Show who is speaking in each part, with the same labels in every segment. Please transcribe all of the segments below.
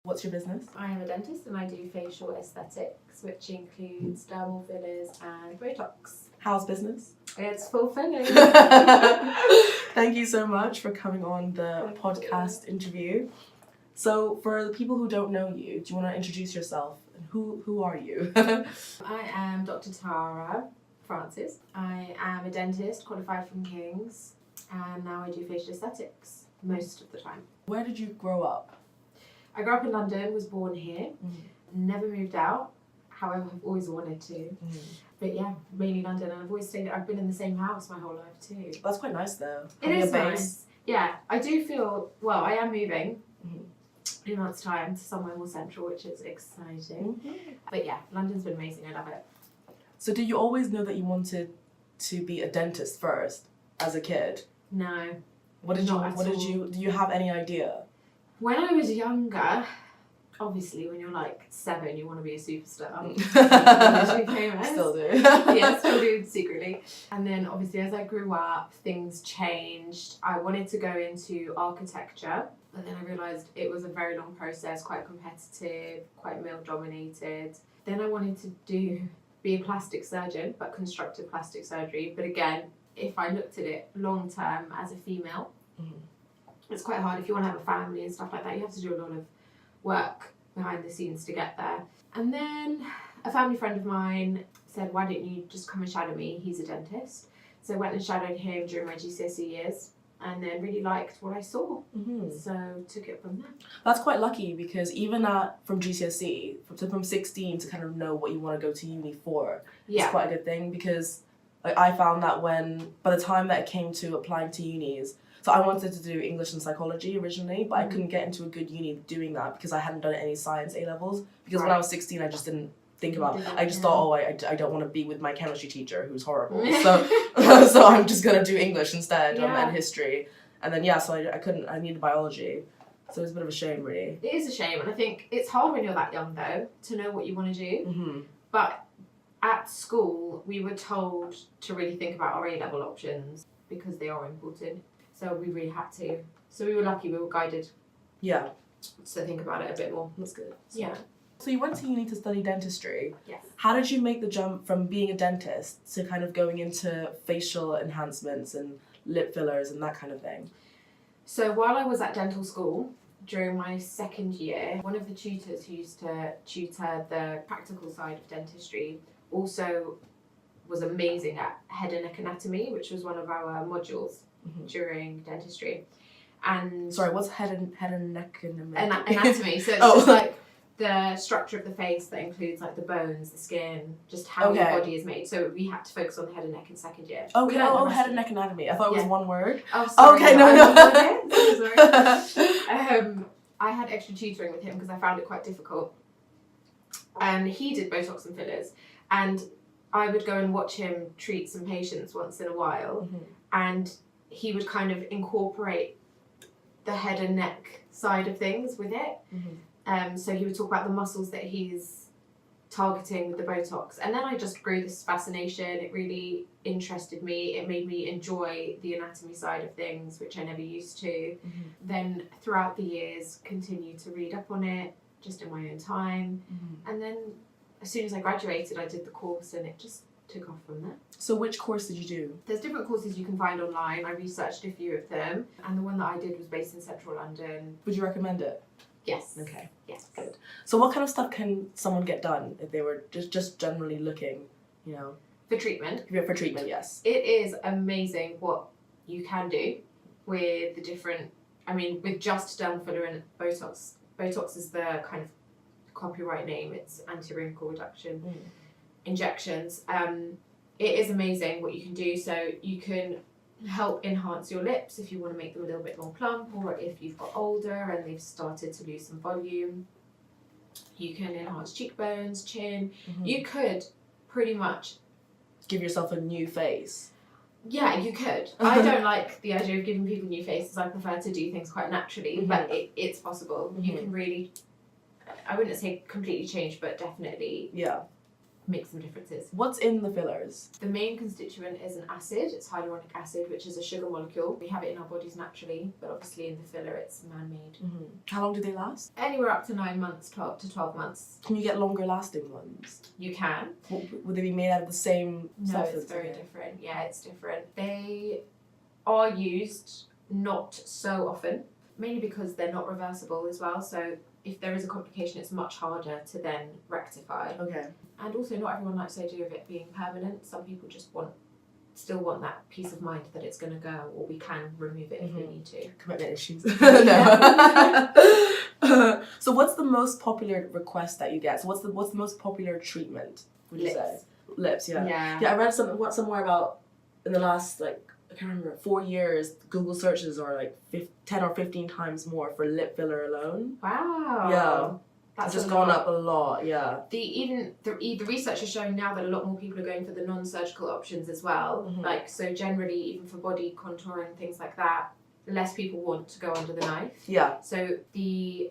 Speaker 1: What's your business?
Speaker 2: I am a dentist and I do facial aesthetics, which includes dermal fillers and Botox.
Speaker 1: How's business?
Speaker 2: It's fulfilling.
Speaker 1: Thank you so much for coming on the podcast interview. So, for the people who don't know you, do you want to introduce yourself? Who are you?
Speaker 2: I am Dr. Tara Francis. I am a dentist qualified from King's, and now I do facial aesthetics most of the time.
Speaker 1: Where did you grow up?
Speaker 2: I grew up in London, was born here, never moved out. However, I've always wanted to. But yeah, mainly London, and I've been in the same house my whole life too.
Speaker 1: That's quite nice though.
Speaker 2: It is nice. Yeah, I do feel, I am moving in a month's time to somewhere more central, which is exciting. But yeah, London's been amazing, I love it.
Speaker 1: So did you always know that you wanted to be a dentist first as a kid?
Speaker 2: No.
Speaker 1: Do you have any idea?
Speaker 2: When I was younger, obviously when you're like 7, you want to be a superstar. You want to be famous.
Speaker 1: Still do.
Speaker 2: Yeah, still do secretly. And then obviously as I grew up, things changed. I wanted to go into architecture, but then I realised it was a very long process, quite competitive, quite male dominated. Then I wanted to be a plastic surgeon, but constructive plastic surgery. But again, if I looked at it long term as a female, it's quite hard. If you want to have a family and stuff like that, you have to do a lot of work behind the scenes to get there. And then a family friend of mine said, why don't you just come and shadow me? He's a dentist. So I went and shadowed him during my GCSE years and then really liked what I saw. So took it from there.
Speaker 1: That's quite lucky because even from GCSE, from 16 to kind of know what you want to go to uni for, it's quite a good thing because I found that by the time that it came to applying to unis, so I wanted to do English and psychology originally, but I couldn't get into a good uni doing that because I hadn't done any science A-levels. Because when I was 16, I just didn't think about it. I just thought, I don't want to be with my chemistry teacher who's horrible. So I'm just going to do English instead and history. And then, so I needed biology. So it was a bit of a shame, really.
Speaker 2: It is a shame. And I think it's hard when you're that young, though, to know what you want to do. But at school, we were told to really think about our A-level options because they are important. So we really had to. So we were lucky, we were guided.
Speaker 1: Yeah.
Speaker 2: So think about it a bit more.
Speaker 1: That's good.
Speaker 2: Yeah.
Speaker 1: So you went to uni to study dentistry.
Speaker 2: Yes.
Speaker 1: How did you make the jump from being a dentist to kind of going into facial enhancements and lip fillers and that kind of thing?
Speaker 2: So while I was at dental school, during my second year, one of the tutors who used to tutor the practical side of dentistry also was amazing at head and neck anatomy, which was one of our modules during dentistry. And
Speaker 1: sorry, what's head and neck
Speaker 2: anatomy? So it's just like the structure of the face that includes like the bones, the skin, just how your body is made. So we had to focus on the head and neck in second year.
Speaker 1: Okay. Head and neck anatomy. I thought it was one word.
Speaker 2: Oh, sorry.
Speaker 1: Okay, no.
Speaker 2: Sorry. I had extra tutoring with him because I found it quite difficult. And he did Botox and fillers, and I would go and watch him treat some patients once in a while, and he would kind of incorporate the head and neck side of things with it. So he would talk about the muscles that he's targeting with the Botox. And then I just grew this fascination. It really interested me. It made me enjoy the anatomy side of things, which I never used to. Then throughout the years, continued to read up on it, just in my own time. And then as soon as I graduated, I did the course and it just took off from there.
Speaker 1: So which course did you do?
Speaker 2: There's different courses you can find online. I researched a few of them, and the one that I did was based in central London.
Speaker 1: Would you recommend it?
Speaker 2: Yes.
Speaker 1: Okay.
Speaker 2: Yes.
Speaker 1: Good. So what kind of stuff can someone get done if they were just generally looking,
Speaker 2: For treatment?
Speaker 1: For treatment, yes.
Speaker 2: It is amazing what you can do with the different, with just dermal filler and Botox. Botox is the kind of copyright name. It's anti-wrinkle reduction injections. It is amazing what you can do. So you can help enhance your lips if you want to make them a little bit more plump, or if you've got older and they've started to lose some volume. You can enhance cheekbones, chin. You could pretty much
Speaker 1: give yourself a new face.
Speaker 2: Yeah, you could. I don't like the idea of giving people new faces. I prefer to do things quite naturally, but it's possible. You can really, I wouldn't say completely change, but definitely make some differences.
Speaker 1: What's in the fillers?
Speaker 2: The main constituent is an acid. It's hyaluronic acid, which is a sugar molecule. We have it in our bodies naturally, but obviously in the filler it's man-made.
Speaker 1: Mm-hmm. How long do they last?
Speaker 2: Anywhere up to 9 months to 12 months.
Speaker 1: Can you get longer lasting ones?
Speaker 2: You can.
Speaker 1: Would they be made out of the same
Speaker 2: No,
Speaker 1: substance?
Speaker 2: it's very different. Yeah, it's different. They are used not so often, mainly because they're not reversible as well. So if there is a complication, it's much harder to then rectify.
Speaker 1: Okay.
Speaker 2: And also, not everyone likes the idea of it being permanent. Some people just still want that peace of mind that it's going to go, or we can remove it if we need to.
Speaker 1: Commitment issues. No. So what's the most popular request that you get? So what's the most popular treatment, would you say? Lips, yeah. Yeah, I read somewhere about in the last, like, I can't remember, 4 years, Google searches are like 10 or 15 times more for lip filler alone.
Speaker 2: Wow.
Speaker 1: Yeah.
Speaker 2: That's
Speaker 1: just gone up a lot, yeah.
Speaker 2: The research is showing now that a lot more people are going for the non-surgical options as well.
Speaker 1: Mm-hmm.
Speaker 2: Like, so generally, even for body contouring, things like that, less people want to go under the knife.
Speaker 1: Yeah.
Speaker 2: So the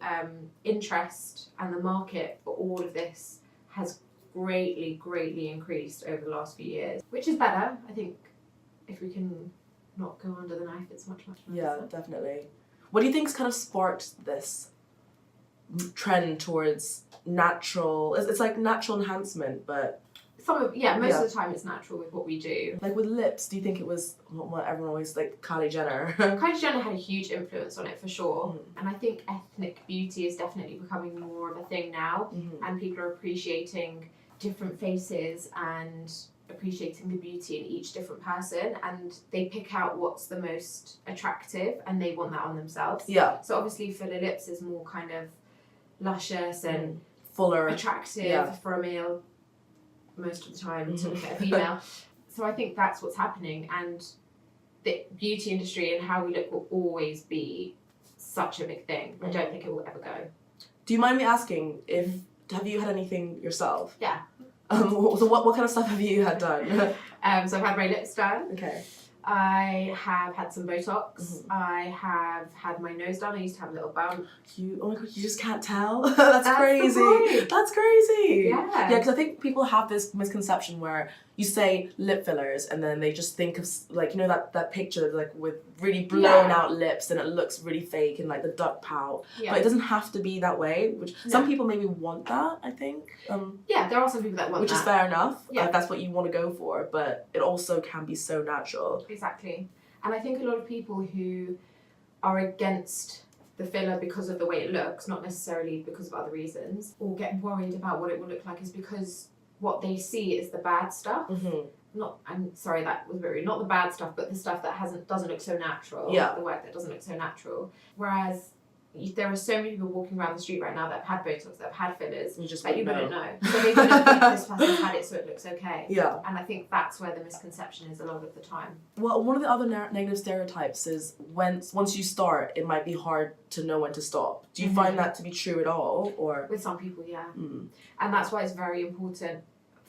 Speaker 2: interest and the market for all of this has greatly increased over the last few years, which is better. I think if we can not go under the knife, it's much nicer.
Speaker 1: Yeah, definitely. What do you think's kind of sparked this trend towards natural? It's like natural enhancement, but
Speaker 2: most of the time it's natural with what we do.
Speaker 1: Like with lips, do you think it was what everyone always, like, Kylie Jenner?
Speaker 2: Kylie Jenner had a huge influence on it for sure, and I think ethnic beauty is definitely becoming more of a thing now, and people are appreciating different faces and appreciating the beauty in each different person, and they pick out what's the most attractive and they want that on themselves.
Speaker 1: Yeah.
Speaker 2: So obviously filler lips is more kind of luscious and
Speaker 1: fuller,
Speaker 2: attractive for a male most of the time to look at a female. So I think that's what's happening, and the beauty industry and how we look will always be such a big thing. I don't think it will ever go.
Speaker 1: Do you mind me asking have you had anything yourself?
Speaker 2: Yeah.
Speaker 1: So what kind of stuff have you had done?
Speaker 2: So I've had my lips done.
Speaker 1: Okay.
Speaker 2: I have had some Botox. I have had my nose done. I used to have a little bump.
Speaker 1: Oh my god, you just can't tell? That's crazy. That's crazy.
Speaker 2: Yeah.
Speaker 1: Yeah, because I think people have this misconception where you say lip fillers and then they just think of, like, you know, that picture, like, with really blown out lips and it looks really fake and like the duck pout.
Speaker 2: Yeah.
Speaker 1: But it doesn't have to be that way, which some people maybe want that, I think.
Speaker 2: Yeah, there are some people that want
Speaker 1: which
Speaker 2: that.
Speaker 1: Which is fair enough,
Speaker 2: if
Speaker 1: that's what you want to go for, but it also can be so natural.
Speaker 2: Exactly. And I think a lot of people who are against the filler because of the way it looks, not necessarily because of other reasons, or get worried about what it will look like, is because what they see is the bad stuff. I'm sorry, that was a bit rude. Not the bad stuff, but the stuff that doesn't look so natural.
Speaker 1: Yeah.
Speaker 2: The work that doesn't look so natural. Whereas there are so many people walking around the street right now that have had Botox, that have had fillers, that you wouldn't know. So they wouldn't think this person's had it, so it looks okay.
Speaker 1: Yeah.
Speaker 2: And I think that's where the misconception is a lot of the time.
Speaker 1: Well, one of the other negative stereotypes is once you start, it might be hard to know when to stop. Do you find that to be true at all, or?
Speaker 2: With some people, yeah. And that's why it's very important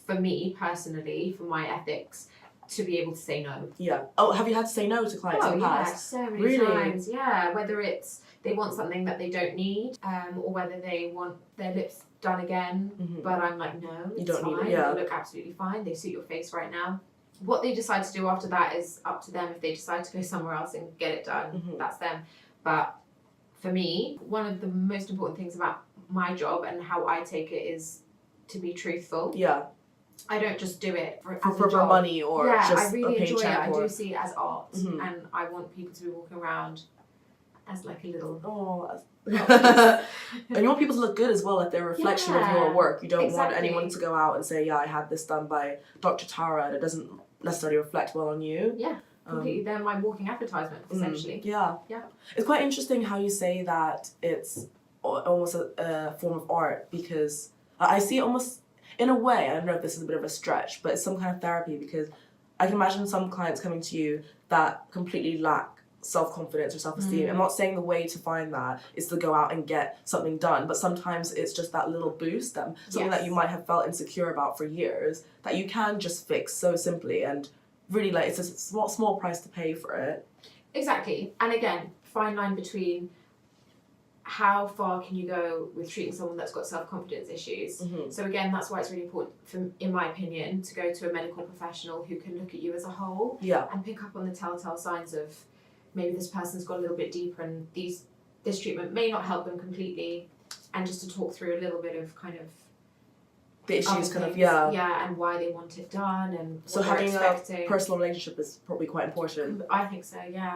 Speaker 2: for me personally, for my ethics, to be able to say no.
Speaker 1: Yeah. Oh, have you had to say no to clients in the past?
Speaker 2: So many times. Yeah, whether it's they want something that they don't need, or whether they want their lips done again, but I'm like, no, it's
Speaker 1: don't
Speaker 2: fine.
Speaker 1: need it, yeah.
Speaker 2: They look absolutely fine. They suit your face right now. What they decide to do after that is up to them. If they decide to go somewhere else and get it done, that's them. But for me, one of the most important things about my job and how I take it is to be truthful.
Speaker 1: Yeah.
Speaker 2: I don't just do it for
Speaker 1: money or just
Speaker 2: I really
Speaker 1: a paycheck.
Speaker 2: Enjoy it. I do see it as art, and I want people to be walking around as like a little.
Speaker 1: And you want people to look good as well, like they're a reflection of your work. You don't want anyone to go out and say, "Yeah, I had this done by Dr. Tara," and it doesn't necessarily reflect well on you.
Speaker 2: Yeah. Completely. They're my walking advertisement, essentially.
Speaker 1: Yeah. It's quite interesting how you say that it's almost a form of art, because I see it almost, in a way, I don't know if this is a bit of a stretch, but it's some kind of therapy, because I can imagine some clients coming to you that completely lack self-confidence or self-esteem. I'm not saying the way to find that is to go out and get something done, but sometimes it's just that little boost, something that you might have felt insecure about for years, that you can just fix so simply, and really, like, it's a small price to pay for it.
Speaker 2: Exactly. And again, fine line between how far can you go with treating someone that's got self-confidence issues? So again, that's why it's really important, in my opinion, to go to a medical professional who can look at you as a whole and pick up on the telltale signs of maybe this person's got a little bit deeper and this treatment may not help them completely, and just to talk through a little bit of kind of
Speaker 1: the issues, kind of
Speaker 2: and why they want it done, and
Speaker 1: so
Speaker 2: what they're
Speaker 1: having
Speaker 2: expecting.
Speaker 1: a personal relationship is probably quite important.
Speaker 2: I think so, yeah.